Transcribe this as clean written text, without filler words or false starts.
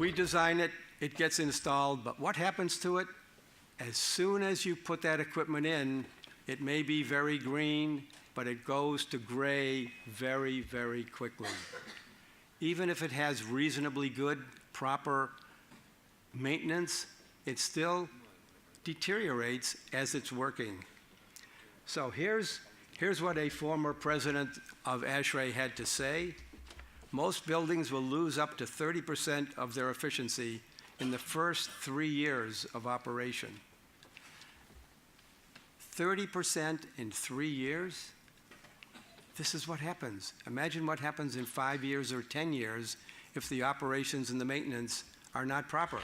We design it, it gets installed, but what happens to it? As soon as you put that equipment in, it may be very green, but it goes to gray very, very quickly. Even if it has reasonably good, proper maintenance, it still deteriorates as it's working. So here's what a former president of ASHRAE had to say. Most buildings will lose up to 30% of their efficiency in the first 3 years of operation. 30% in 3 years? This is what happens. Imagine what happens in 5 years or 10 years if the operations and the maintenance are not proper.